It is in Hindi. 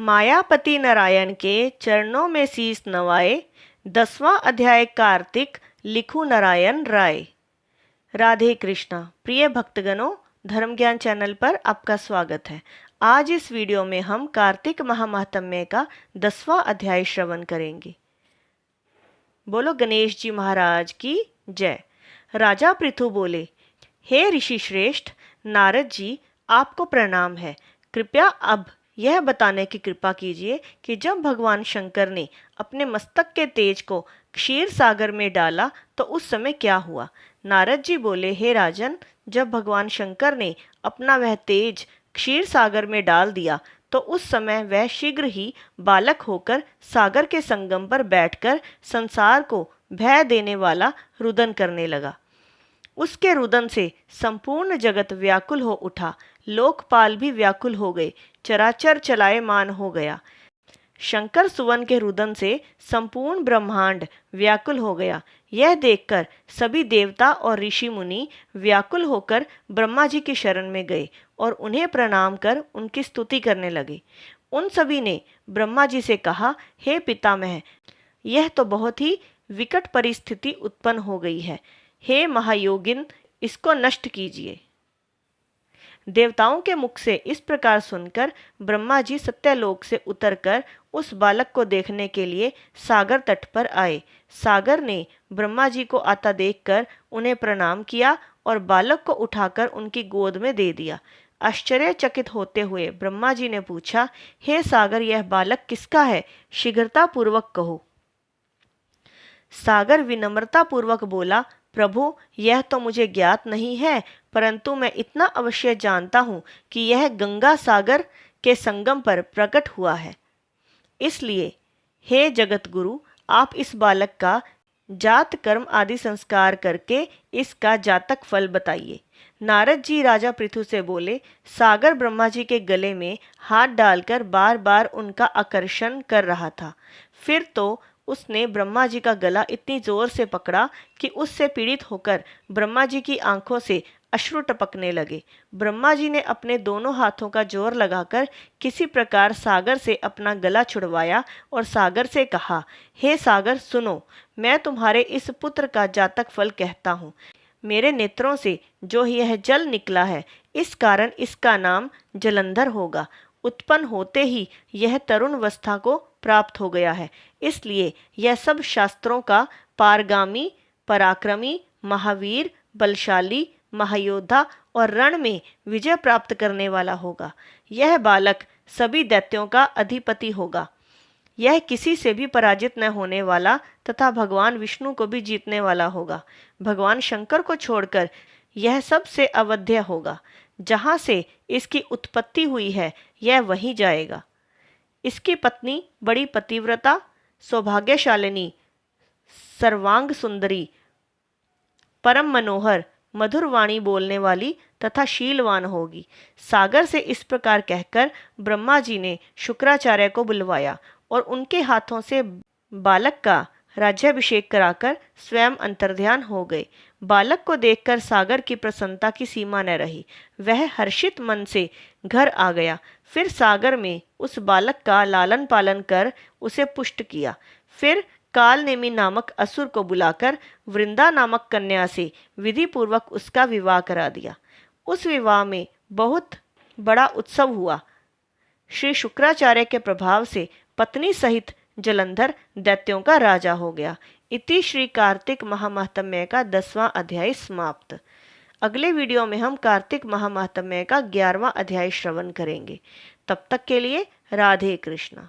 मायापति नारायण के चरणों में शीस नवाए, 10वां अध्याय कार्तिक, लिखू नारायण राय। राधे कृष्णा। प्रिय भक्तगणों, धर्म ज्ञान चैनल पर आपका स्वागत है। आज इस वीडियो में हम कार्तिक महामाहात्म्य का 10वां अध्याय श्रवण करेंगे। बोलो गणेश जी महाराज की जय। राजा पृथु बोले, हे ऋषि श्रेष्ठ नारद जी, आपको प्रणाम है। कृपया अब यह बताने की कृपा कीजिए कि जब भगवान शंकर ने अपने मस्तक के तेज को क्षीर सागर में डाला तो उस समय क्या हुआ। नारद जी बोले, हे राजन, जब भगवान शंकर ने अपना वह तेज क्षीर सागर में डाल दिया तो उस समय वह शीघ्र ही बालक होकर सागर के संगम पर बैठकर संसार को भय देने वाला रुदन करने लगा। उसके रुदन से संपूर्ण जगत व्याकुल हो उठा, लोकपाल भी व्याकुल हो गए, चराचर चलायमान हो गया। शंकर सुवन के रुदन से संपूर्ण ब्रह्मांड व्याकुल हो गया। यह देखकर सभी देवता और ऋषि मुनि व्याकुल होकर ब्रह्मा जी की शरण में गए और उन्हें प्रणाम कर उनकी स्तुति करने लगे। उन सभी ने ब्रह्मा जी से कहा, हे पितामह, यह तो बहुत ही विकट परिस्थिति उत्पन्न हो गई है। हे महायोगिन, इसको नष्ट कीजिए। देवताओं के मुख से इस प्रकार सुनकर ब्रह्मा जी सत्यलोक से उतरकर उस बालक को देखने के लिए सागर तट पर आए। सागर ने ब्रह्मा जी को आता देखकर उन्हें प्रणाम किया और बालक को उठाकर उनकी गोद में दे दिया। आश्चर्यचकित होते हुए ब्रह्मा जी ने पूछा, हे सागर, यह बालक किसका है? शीघ्रता पूर्वक कहो। सागर विनम्रता पूर्वक बोला, प्रभु, यह तो मुझे ज्ञात नहीं है, परंतु मैं इतना अवश्य जानता हूँ कि यह गंगा सागर के संगम पर प्रकट हुआ है। इसलिए हे जगत गुरु, आप इस बालक का जात कर्म आदि संस्कार करके इसका जातक फल बताइए। नारद जी राजा पृथु से बोले, सागर ब्रह्मा जी के गले में हाथ डालकर बार बार उनका आकर्षण कर रहा था। फिर तो उसने ब्रह्मा जी का गला इतनी जोर से पकड़ा कि उससे पीड़ित होकर ब्रह्मा जी की आंखों से अश्रु टपकने लगे। ब्रह्मा जी ने अपने दोनों हाथों का जोर लगाकर किसी प्रकार सागर से अपना गला छुड़वाया और सागर से कहा, हे सागर, सुनो, मैं तुम्हारे इस पुत्र का जातक फल कहता हूँ। मेरे नेत्रों से जो यह जल निकला है, इस कारण इसका नाम जलंधर होगा। उत्पन्न होते ही यह तरुण अवस्था को प्राप्त हो गया है, इसलिए यह सब शास्त्रों का पारगामी, पराक्रमी, महावीर, बलशाली, महायोद्धा और रण में विजय प्राप्त करने वाला होगा। यह बालक सभी दैत्यों का अधिपति होगा। यह किसी से भी पराजित न होने वाला तथा भगवान विष्णु को भी जीतने वाला होगा। भगवान शंकर को छोड़कर यह सबसे अवध्य होगा। जहाँ से इसकी उत्पत्ति हुई है, यह वहीं जाएगा। इसकी पत्नी बड़ी पतिव्रता, सौभाग्यशालिनी, सर्वांग सुंदरी, परम मनोहर, मधुर वाणी बोलने वाली तथा शीलवान होगी। सागर से इस प्रकार कहकर ब्रह्मा जी ने शुक्राचार्य को बुलवाया और उनके हाथों से बालक का राज्याभिषेक कराकर स्वयं अंतर्ध्यान हो गए। बालक को देखकर सागर की प्रसन्नता की सीमा न रही। वह हर्षित मन से घर आ गया। फिर सागर में उस बालक का लालन पालन कर उसे पुष्ट किया। फिर कालनेमी नामक असुर को बुलाकर वृंदा नामक कन्या से विधि पूर्वक उसका विवाह करा दिया। उस विवाह में बहुत बड़ा उत्सव हुआ। श्री शुक्राचार्य के प्रभाव से पत्नी सहित जलंधर दैत्यों का राजा हो गया। इति श्री कार्तिक महामाहात्म्य का 10वां अध्याय समाप्त। अगले वीडियो में हम कार्तिक महामाहात्म्य का 11वां अध्याय श्रवण करेंगे। तब तक के लिए राधे कृष्णा।